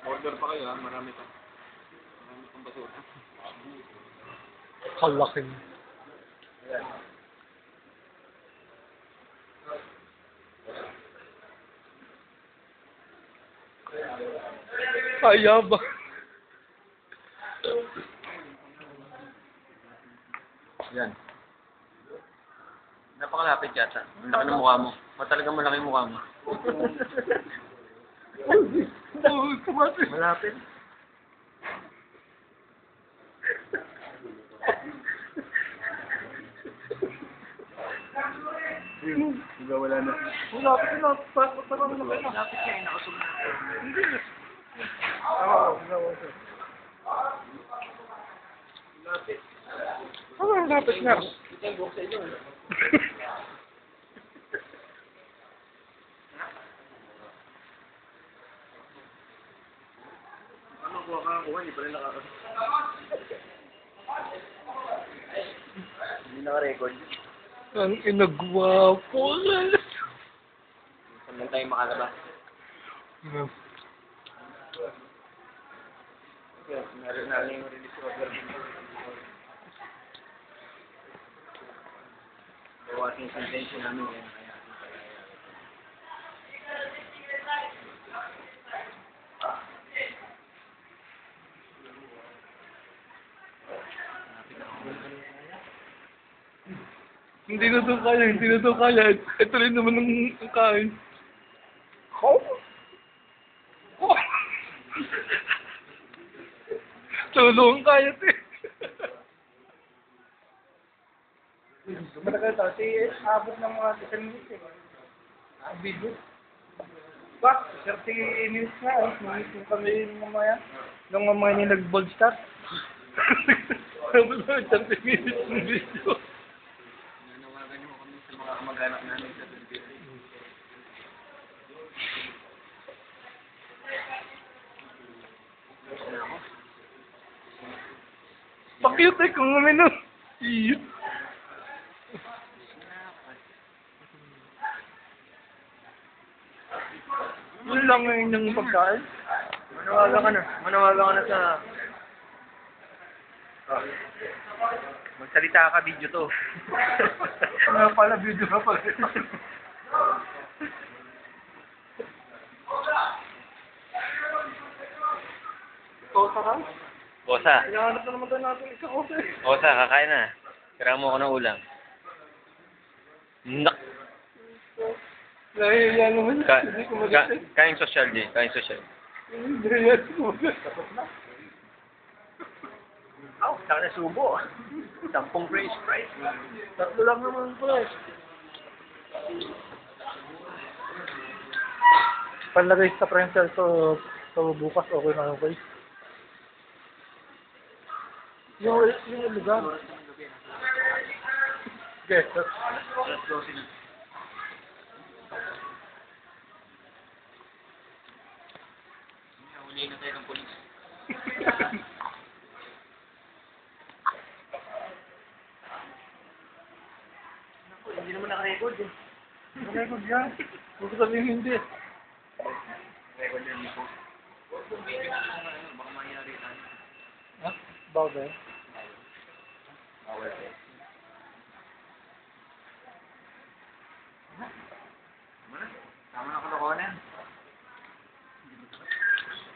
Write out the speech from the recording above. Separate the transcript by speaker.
Speaker 1: Order pa kayo ha, marami pa. Marami pang basura.
Speaker 2: Kalaki. Kaya ba?
Speaker 1: Yan. Napakalapit yata. Ang laki ng mukha mo. Talagang malaki yung mukha mo. Malapit. Diba wala na?
Speaker 2: Malapit na. Parang malapit na.
Speaker 1: Malapit na eh, nakasog na.
Speaker 2: Hindi na. Oo.
Speaker 1: Malapit.
Speaker 2: Oo, malapit na.
Speaker 1: Ito yung buhok sa inyo. Ano kuha ka kuha? Hindi pa rin nakakasog. Hindi naka-record.
Speaker 2: Ang inagwapo.
Speaker 1: Saan lang tayo makalabas? Yes, narin yung release order. Bawasin yung sentensya namin yan.
Speaker 2: Hindi na to kaya. Ito rin naman ang kain. Oh! Oh! Tulong kaya ito eh. Matagal ito. Abot ng mga 10 minutes eh. Video. Bak, 30 minutes na. Nung kami mamaya. Nung mamaya niya nag-bold start. Sabi na 30 minutes ng video.
Speaker 1: Nanawagan nyo kami sa mga kamag-anak namin sa Pilipinas.
Speaker 2: Pakiyot eh kung kami nun. Iyot. Yun lang ang inyong pagkain.
Speaker 1: Manawagan ka na. Manawagan ka na sa... Oh. Magsalita ka, video to.
Speaker 2: Ano pala, video na pala. Kosa ka?
Speaker 1: Bosa.
Speaker 2: Hinahanap na naman tayo natin isang kosa eh.
Speaker 1: Bosa, kakain na. Tira mo ako ng ulam. Nak!
Speaker 2: Nahihiya naman. Hindi ko mag-isip.
Speaker 1: Kain social, Jay. Kain social.
Speaker 2: Hindi yan. Tapos na.
Speaker 1: Aw, saka na subo. 10 French fries.
Speaker 2: Tatlo lang naman fresh. Palagay sa pretzel so bukas okay na okay. Yung lugar. Okay.
Speaker 1: Let's go, sino? Huli na tayo ng polis. Hindi naman naka-record eh.
Speaker 2: Record yan. Huwag ko sabihin hindi.
Speaker 1: Record yan dito. Huwag kong video na lang ano, baka mangyari tayo.
Speaker 2: Ha? Bawal ba yun?
Speaker 1: Bawal tayo. Tama na. Tama na kalokohan yan.